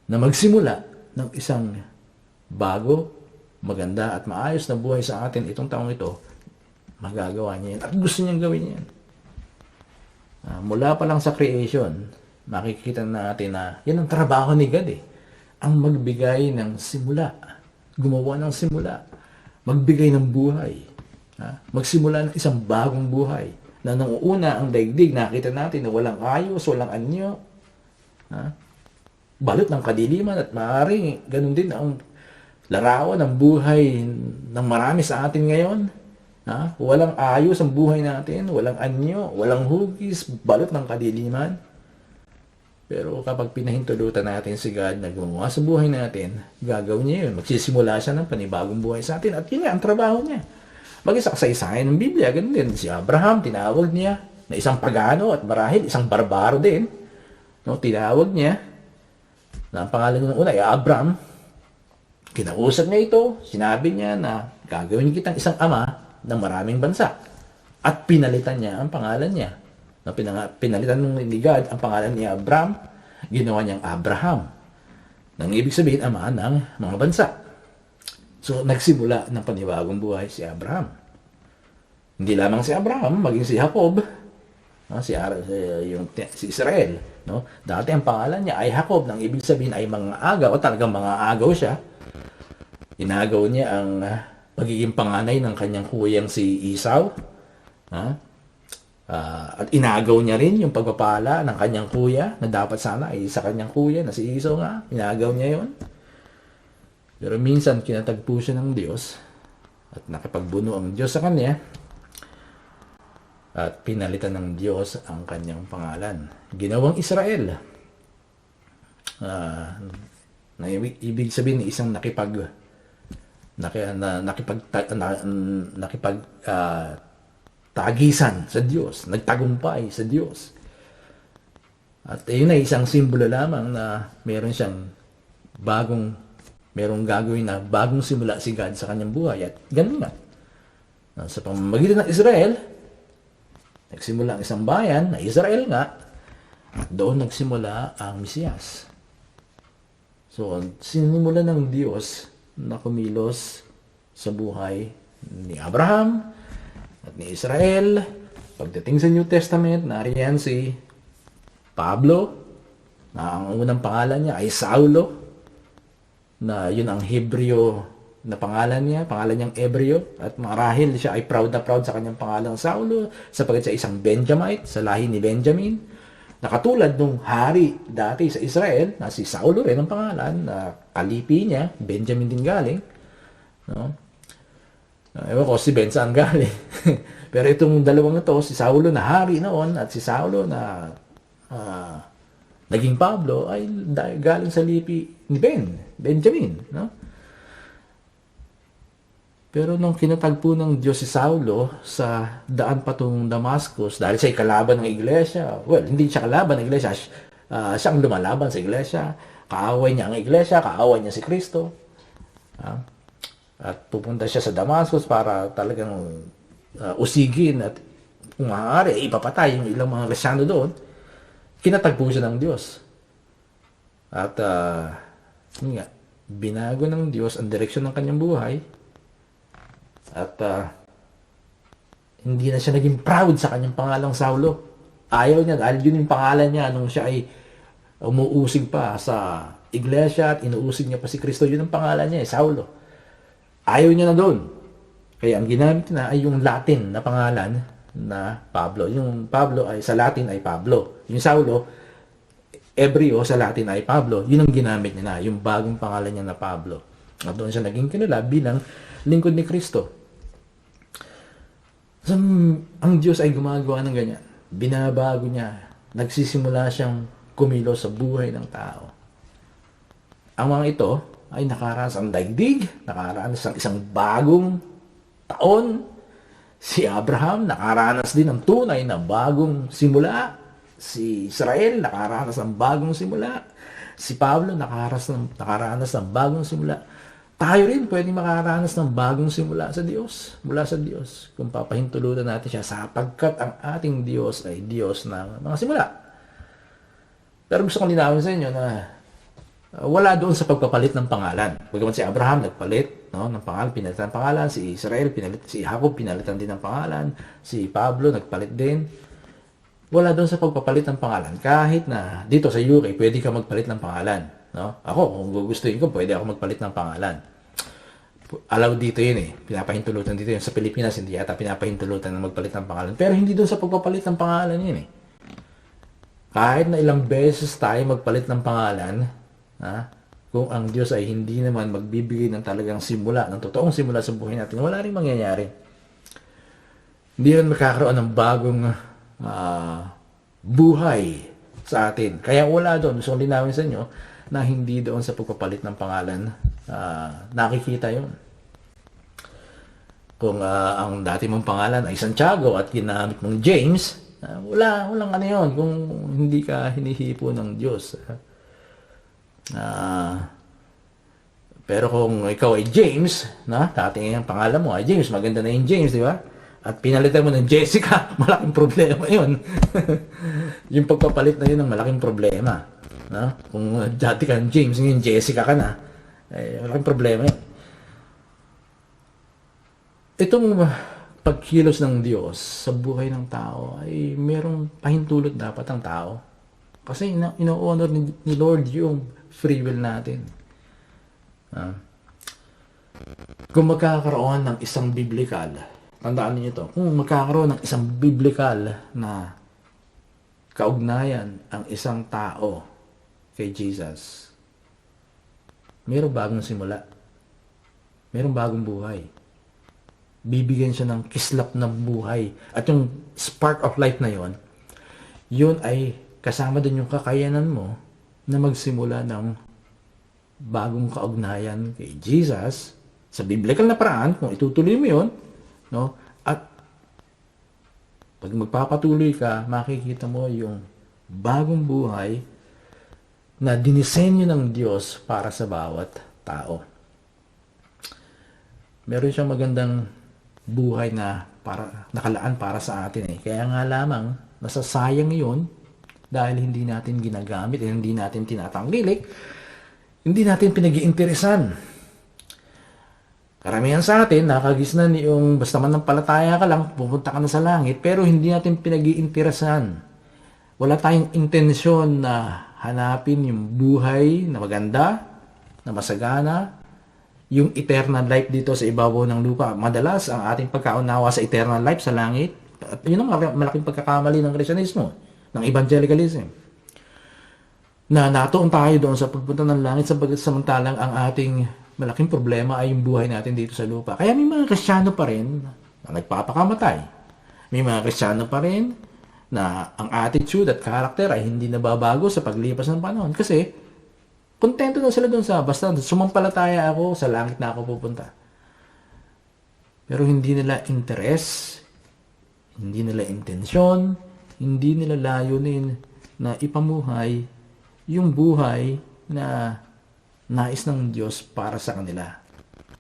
na magsimula ng isang bago, maganda at maayos na buhay sa atin itong taong ito, magagawa niya yan at gusto niyang gawin yan. Mula pa lang sa creation, makikita natin na yan ang trabaho ni God ang magbigay ng simula. Gumawa ng simula, magbigay ng buhay, magsimula ng isang bagong buhay, na nung una ang daigdig, nakita natin na walang ayos, walang anyo, balot ng kadiliman at maaaring ganun din ang larawan ng buhay ng marami sa atin ngayon. Walang ayos ang buhay natin, walang anyo, walang hugis, balot ng kadiliman. Pero kapag pinahintulutan natin si God na gumawa sa buhay natin, gagawin niya yun. Magsisimula siya ng panibagong buhay sa atin. At yun nga, ang trabaho niya. Mag-isa kasaysayan ng Biblia, ganun din. Si Abraham, tinawag niya na isang pagano at marahil isang barbaro din. No, tinawag niya na ang pangalan ng una ay Abram. Kinausap niya ito. Sinabi niya na gagawin kitang isang ama ng maraming bansa. At pinalitan niya ang pangalan niya. Na pinalitan ni God ang pangalan ni Abram, ginawa niyang Abraham. Nang ibig sabihin, ama ng mga bansa. So, nagsimula ng panibagong buhay si Abraham. Hindi lamang si Abraham, maging si Jacob, si Israel. No? Dati ang pangalan niya ay Jacob, nang ibig sabihin ay mga agaw, o talagang mga agaw siya. Inagaw niya ang pagiging panganay ng kanyang kuyang si Esau. Ha? At inagaw niya rin yung pagpapala ng kanyang kuya na dapat sana ay sa kanyang kuya na si Esau nga. Inagaw niya yon. Pero minsan kinatagpo siya ng Diyos at nakipagbuno ang Diyos sa kanya at pinalitan ng Diyos ang kanyang pangalan. Ginawang Israel. Na ibig sabihin ni isang tagisan sa Diyos, nagtagumpay sa Diyos. At yun ay isang simbolo lamang na meron gagawin na bagong simula si God sa kanyang buhay. At ganun nga. Sa pamamagitan ng Israel, nagsimula ang isang bayan na Israel nga, at doon nagsimula ang Mesiyas. So, sinimula ng Diyos na kumilos sa buhay ni Abraham at ni Israel. Pagdating sa New Testament, nariyan si Pablo, na ang unang pangalan niya ay Saulo, na yun ang Hebreo na pangalan niya, pangalan niyang Ebreo, at marahil siya ay proud na proud sa kanyang pangalang Saulo, sapagkat siya isang Benjamite, sa lahi ni Benjamin, na katulad nung hari dati sa Israel, na si Saulo rin ang pangalan, na kalipi niya, Benjamin din galing, no? Ewan ko si Ben saan galing. Pero itong dalawang ito, si Saulo na hari noon at si Saulo na naging Pablo ay galing sa lipi ni Benjamin, no? Pero nung kinatagpo ng Diyos si Saulo sa daan patungong Damascus, dahil siya ay kalaban ng iglesia, well, hindi siya kalaban ng iglesia, siya ang lumalaban sa iglesia, kaaway niya ang iglesia, kaaway niya si Kristo. At pupunta siya sa Damascus para talagang usigin at kung maaari, ipapatay yung ilang mga Kristyano doon. Kinatagpo siya ng Diyos. At yun nga, binago ng Diyos ang direksyon ng kanyang buhay. At hindi na siya naging proud sa kanyang pangalang Saulo. Ayaw niya dahil yun yung pangalan niya nung siya ay umuusig pa sa iglesia at inuusig niya pa si Kristo. Yun ang pangalan niya, Saulo. Ayaw niya na doon. Kaya ang ginamit na ay yung Latin na pangalan na Pablo. Yung Pablo ay sa Latin ay Pablo. Yung Saulo, Ebreo sa Latin ay Pablo. Yun ang ginamit niya na, yung bagong pangalan niya na Pablo. At doon siya naging kilala bilang lingkod ni Kristo. So, ang Diyos ay gumagawa ng ganyan. Binabago niya. Nagsisimula siyang kumilos sa buhay ng tao. Ang mga ito ay nakaranas ang daigdig, nakaranas ang isang bagong taon. Si Abraham nakaranas din ng tunay na bagong simula. Si Israel nakaranas ng bagong simula. Si Pablo nakaranas ng bagong simula. Tayo rin pwede makaranas ng bagong simula sa Diyos, mula sa Diyos, kung papahintulutan natin siya, sapagkat ang ating Diyos ay Diyos ng mga simula. Pero gusto kong linawin sa inyo na wala doon sa pagpapalit ng pangalan. Bagaman si Abraham nagpalit, no, ng pangalan, pinalitan ng pangalan, si Israel si Jacob pinalitan din ng pangalan, si Pablo nagpalit din. Wala doon sa pagpapalit ng pangalan. Kahit na dito sa UK pwede ka magpalit ng pangalan, no? Ako kung gugustuhin ko, pwede ako magpalit ng pangalan. Allow dito yun eh. Pinapahintulutan dito yun. Sa Pilipinas, hindi yata pinapahintulutan na magpalit ng pangalan. Pero hindi doon sa pagpapalit ng pangalan yun eh. Kahit na ilang beses tayo magpalit ng pangalan, kung ang Diyos ay hindi naman magbibigay ng talagang simula, ng totoong simula sa buhay natin, wala rin mangyayari. Hindi rin makakaroon ng bagong buhay sa atin. Kaya wala doon. Gusto kong linawin sa inyo na hindi doon sa pagpapalit ng pangalan nakikita yun. Kung ang dati mong pangalan ay Santiago at ginamit mong James, walang ano yun kung hindi ka hinihipo ng Diyos. Pero kung ikaw ay James, dati ang pangalan mo ay James, maganda na yung James, di ba? At pinalitan mo ng Jessica, malaking problema yun. Yung pagpapalit na yun ang malaking problema. Kung dati ka ng James, ngayon Jessica ka na, malaking problema yun. Itong pagkilos ng Diyos sa buhay ng tao ay merong pahintulot dapat ang tao. Kasi ino-honor ni Lord yung free will natin. Kung magkakaroon ng isang biblical, tandaan niyo ito, kung magkakaroon ng isang biblical na kaugnayan ang isang tao kay Jesus, mayroong bagong simula. Mayroong bagong buhay. Bibigyan siya ng kislap na buhay. At yung spark of life na yon, yun ay kasama din yung kakayanan mo na magsimula ng bagong kaugnayan kay Jesus sa biblical na paraan, kung itutuloy mo yun, no? At pag magpapatuloy ka, makikita mo yung bagong buhay na dinisenyo ng Diyos para sa bawat tao. Meron siyang magandang buhay na nakalaan para sa atin eh. Kaya nga lamang, nasasayang yun dahil hindi natin ginagamit, hindi natin tinatangkilik, hindi natin pinag-iinteresan. Karamihan sa atin, nakagisnan yung basta man ng palataya ka lang, pupunta ka na sa langit, pero hindi natin pinag-iinteresan. Wala tayong intensyon na hanapin yung buhay na maganda, na masagana, yung eternal life dito sa ibabaw ng lupa. Madalas, ang ating pagkaunawa sa eternal life sa langit, at yun ang malaking pagkakamali ng Kristyanismo, ng evangelicalism. Na natuon tayo doon sa pagpunta ng langit samantalang ang ating malaking problema ay yung buhay natin dito sa lupa. Kaya may mga Kristiyano pa rin na nagpapakamatay. May mga Kristiyano pa rin na ang attitude at character ay hindi nababago sa paglipas ng panahon. Kasi, kontento na sila doon sa, basta sumampalataya ako, sa langit na ako pupunta. Pero hindi nila interest, hindi nila intensyon, hindi nila layunin na ipamuhay yung buhay na nais ng Diyos para sa kanila.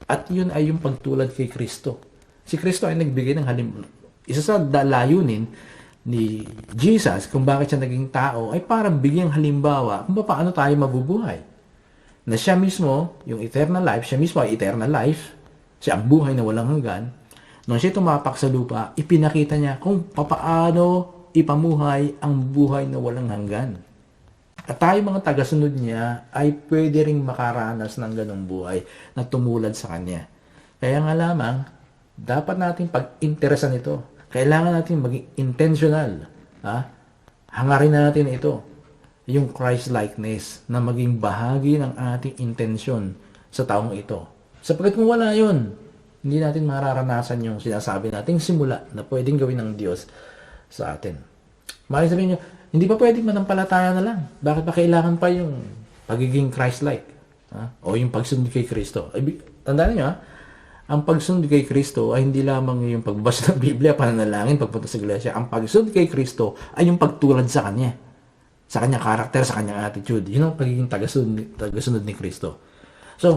At yun ay yung pagtulad kay Kristo. Si Kristo ay nagbigay ng halimbawa. Isa sa layunin ni Jesus kung bakit siya naging tao ay para bigyang halimbawa kung paano tayo mabubuhay. Na siya mismo, yung eternal life, siya mismo ay eternal life, siya ang buhay na walang hanggan. Nung siya tumapak sa lupa, ipinakita niya kung paano ipamuhay ang buhay na walang hanggan. At tayo mga tagasunod niya ay pwede ring makaranas ng ganong buhay na tumulad sa kanya. Kaya nga lamang, dapat nating pag-interesan ito. Kailangan natin maging intentional. Hangarin natin ito. Yung Christ-likeness na maging bahagi ng ating intensyon sa taong ito. Sapagkat kung wala yun, hindi natin mararanasan yung sinasabi nating simula na pwedeng gawin ng Diyos sa atin. Maaaring sabihin nyo, hindi pa pwedeng manampalataya na lang. Bakit pa kailangan pa yung pagiging Christ-like? O yung pagsunod kay Kristo? Tandaan niyo, ang pagsunod kay Kristo ay hindi lamang yung pagbasa ng Biblia, pananalangin, pagpunta sa iglesia. Ang pagsunod kay Kristo ay yung pagtulad sa Kanya. Sa Kanyang karakter, sa Kanyang attitude. Yun ang pagiging tagasunod ni Kristo. So,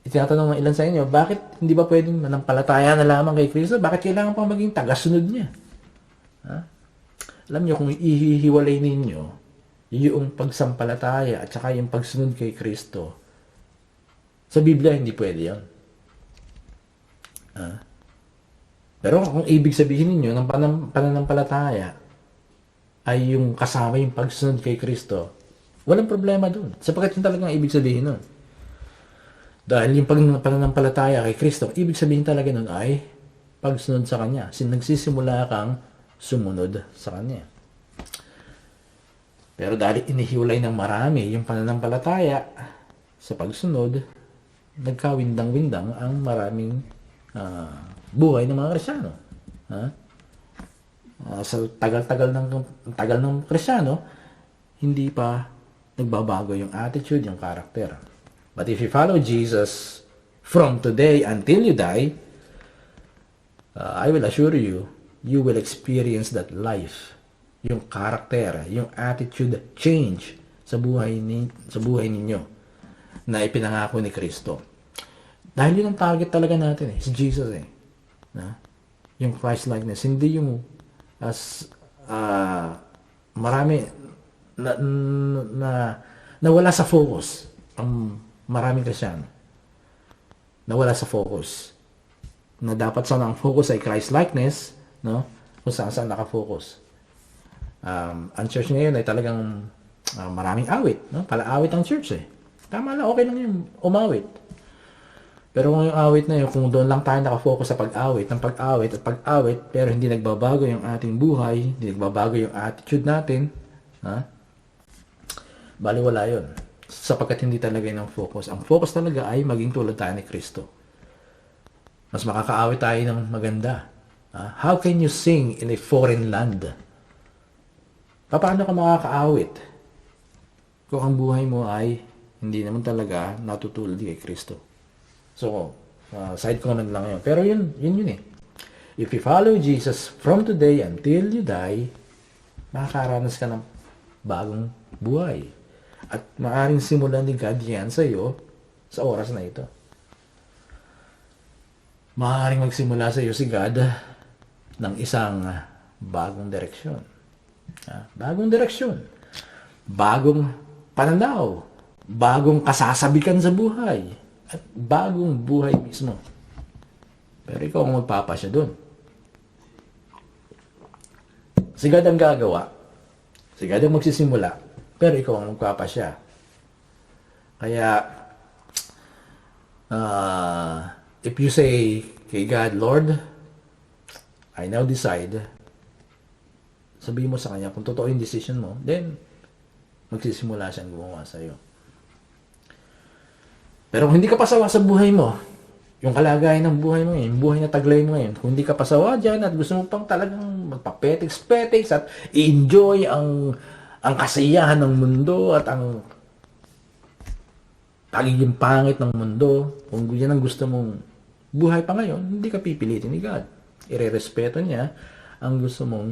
itinatanong ng ilan sa inyo, bakit hindi ba pwedeng manampalataya na lamang kay Kristo? Bakit kailangan pa maging tagasunod niya? Alam niyo, kung ihihiwalay ninyo yung pagsampalataya at saka yung pagsunod kay Kristo, sa Biblia hindi pwede yan. Pero kung ibig sabihin ninyo ng pananampalataya ay yung kasama yung pagsunod kay Kristo, walang problema dun. Sapagkat yung talagang ibig sabihin nun. Dahil yung pananampalataya kay Kristo, ibig sabihin talaga nun ay pagsunod sa Kanya. Nagsisimula kang sumunod sa Kanya. Pero dahil inihiwalay ng marami yung pananampalataya sa pagsunod, nagkawindang-windang ang maraming buhay ng mga Kristiyano. Sa tagal ng Kristiyano, hindi pa nagbabago yung attitude, yung character. But if you follow Jesus from today until you die, I will assure you, you will experience that life, yung character, yung attitude change sa buhay ninyo na ipinangako ni Kristo. Dahil yun ang target talaga natin si Jesus yung Christ-likeness, hindi yung marami na wala sa focus ang maraming Kristiyano. Nawala sa focus. Na dapat sana ang focus ay Christ-likeness, no? Kung saan nakafocus. Ang church ngayon ay talagang maraming awit, no? Pala-awit ang church Tama lang, okay lang yung umawit. Pero kung yung awit na yun, kung doon lang tayo nakafocus sa pag-awit, ng pag-awit at pag-awit, pero hindi nagbabago yung ating buhay, hindi nagbabago yung attitude natin, ha? Baliwala yun. Sapagkat hindi talaga yun ang focus. Ang focus talaga ay maging tulad tayo ni Kristo. Mas makakaawit tayo ng maganda. How can you sing in a foreign land? Paano ka makakaawit kung ang buhay mo ay hindi naman talaga natutulad kay Kristo? So, side comment lang yun. Pero yun eh. If you follow Jesus from today until you die, makakaranas ka ng bagong buhay. At maaaring simulan ni God yan sa iyo sa oras na ito. Maaaring magsimula sa iyo si God ng isang bagong direksyon. Bagong direksyon. Bagong pananaw. Bagong kasasabikan sa buhay. At bagong buhay mismo. Pero ikaw ang magpapasya doon. Si God ang gagawa. Si God ang magsisimula. Pero ikaw ang magpapasya. Kaya, if you say kay God, Lord, I now decide, sabihin mo sa Kanya, kung totoo yung decision mo, then, magsisimula siyang gumawa sa iyo. Pero kung hindi ka pasawa sa buhay mo, yung kalagayan ng buhay mo ngayon, yung buhay na taglay mo ngayon, kung hindi ka pasawa dyan at gusto mo pang talagang magpapetiks-petiks at i-enjoy ang kasiyahan ng mundo at ang pagiging pangit ng mundo, kung yan ang gusto mong buhay pa ngayon, hindi ka pipilitin ni God. Irerespeto niya ang gusto mong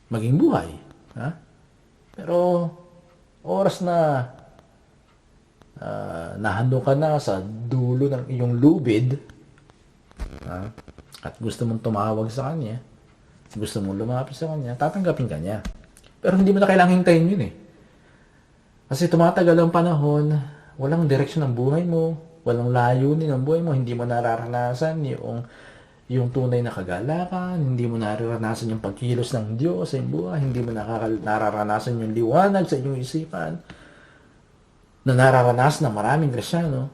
maging buhay. Ha? Pero oras na nahando ka na sa dulo ng iyong lubid, at gusto mong tumawag sa Kanya, gusto mong lumapit sa Kanya, tatanggapin ka niya. Pero hindi mo na kailangang hintayin yun eh. Kasi tumatagal ang panahon, walang direksyon ng buhay mo, walang layunin ng buhay mo, hindi mo nararanasan yung tunay na kagalakan, hindi mo nararanasan yung pagkilos ng Diyos sa iyong buhay, hindi mo nararanasan yung liwanag sa iyong isipan, na nararanasan ng maraming Kristyano.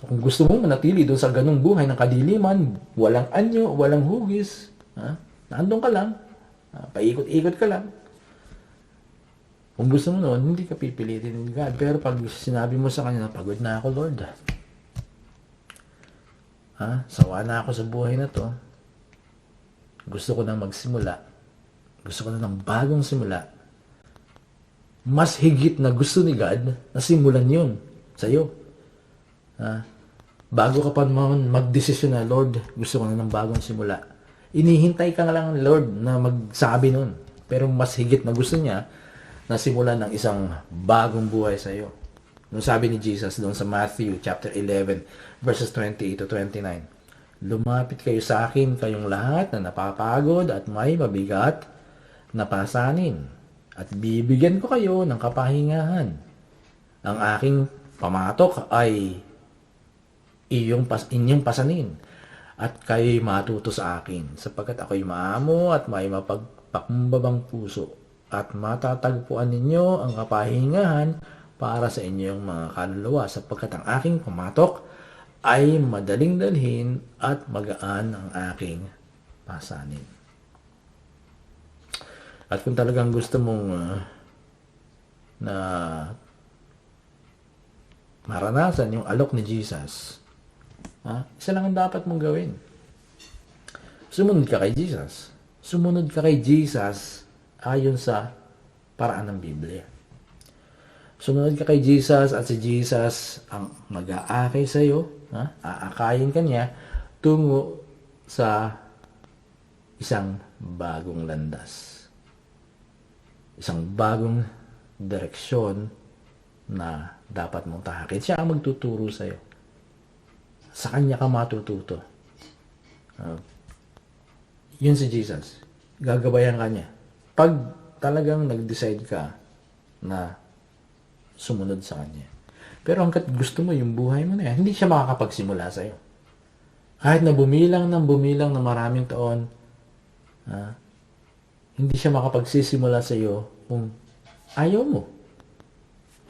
Kung gusto mo manatili doon sa ganung buhay ng kadiliman, walang anyo, walang hugis, nandun ka lang, paikot-ikot ka lang. Kung gusto mo noon, hindi ka pipilitin ng God. Pero pag sinabi mo sa Kanya, pagod na ako, Lord. Sawa na ako sa buhay na to. Gusto ko na magsimula. Gusto ko na ng bagong simula. Mas higit na gusto ni God na simulan yun sa'yo. Bago ka pa mag-desisyon na, Lord, gusto ko na ng bagong simula. Inihintay ka lang, Lord, na magsabi nun. Pero mas higit na gusto niya na simulan ng isang bagong buhay sa'yo. Nung sabi ni Jesus doon sa Matthew chapter 11, verses 28 to 29, lumapit kayo sa akin, kayong lahat na napapagod at may mabigat na pasanin, at bibigyan ko kayo ng kapahingahan. Ang aking pamatok ay inyong pasanin, at kayo'y matuto sa akin, sapagkat ako'y maamo at may mapagpakumbabang puso, at matatagpuan ninyo ang kapahingahan para sa inyong mga kaluluwa, sapagkat ang aking pamatok ay madaling dalhin at magaan ang aking pasanin. At kung talagang gusto mong na maranasan yung alok ni Jesus, isa lang ang dapat mong gawin. Sumunod ka kay Jesus. Sumunod ka kay Jesus ayon sa paraan ng Biblia. Sumunod ka kay Jesus at si Jesus ang mag-aakay sa iyo, aakayin ka niya tungo sa isang bagong landas. Isang bagong direksyon na dapat mong tahakin. Siya ang magtuturo sa iyo. Sa Kanya ka matututo. Yun si Jesus. Gagabayan ka niya. Pag talagang nag-decide ka na sumunod sa Kanya. Pero hanggat gusto mo yung buhay mo na yan, hindi siya makakapagsimula sa iyo. Kahit na bumilang ng maraming taon, hindi siya makapagsisimula sa iyo kung ayaw mo.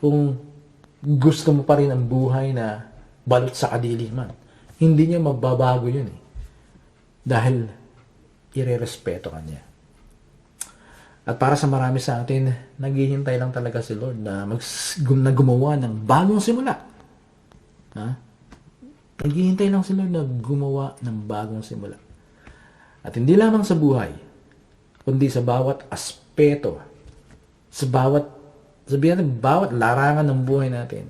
Kung gusto mo pa rin ang buhay na balot sa kadiliman. Hindi niya mababago yun eh. Dahil irerespeto ka niya. At para sa marami sa atin, naghihintay lang talaga si Lord na gumawa ng bagong simula. Ha? Naghihintay lang si Lord na gumawa ng bagong simula. At hindi lamang sa buhay, kundi sa bawat aspeto, sa bawat larangan ng buhay natin.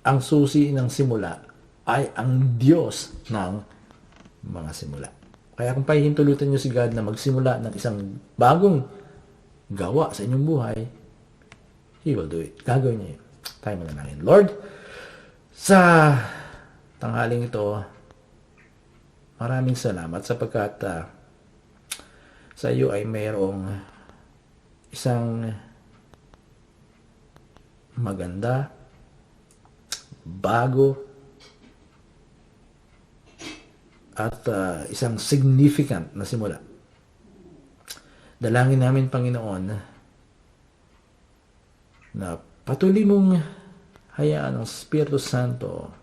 Ang susi ng simula ay ang Diyos ng mga simula. Kaya kung pahihintulutan niyo si God na magsimula ng isang bagong gawa sa inyong buhay, He will do it. Gagawin niya yun. Tayo manalangin. Lord, sa tanghaling ito, maraming salamat sapagkat sa iyo ay mayroong isang maganda, bago, at isang significant na simula. Dalangin namin, Panginoon, na patuloy mong hayaan ang Espiritu Santo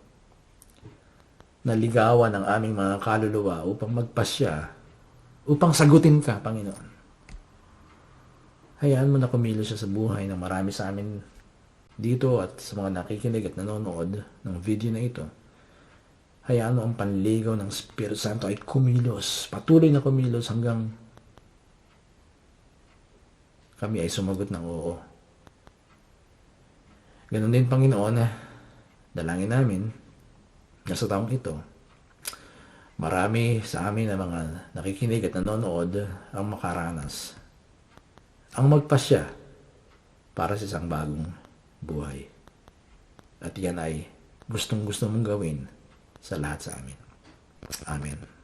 na ligawan ang aming mga kaluluwa upang magpasya, upang sagutin ka, Panginoon. Hayaan mo na kumilos siya sa buhay ng marami sa amin dito at sa mga nakikinig at nanonood ng video na ito. Hayaan mo ang panligaw ng Espiritu Santo ay kumilos, patuloy na kumilos hanggang kami ay sumagot ng oo. Ganon din, Panginoon, dalangin namin na sa taong ito, marami sa amin na mga nakikinig at nanonood ang makaranas, ang magpasya para sa isang bagong buhay. At yan ay gustong-gusto mong gawin sa lahat sa amin. Amen.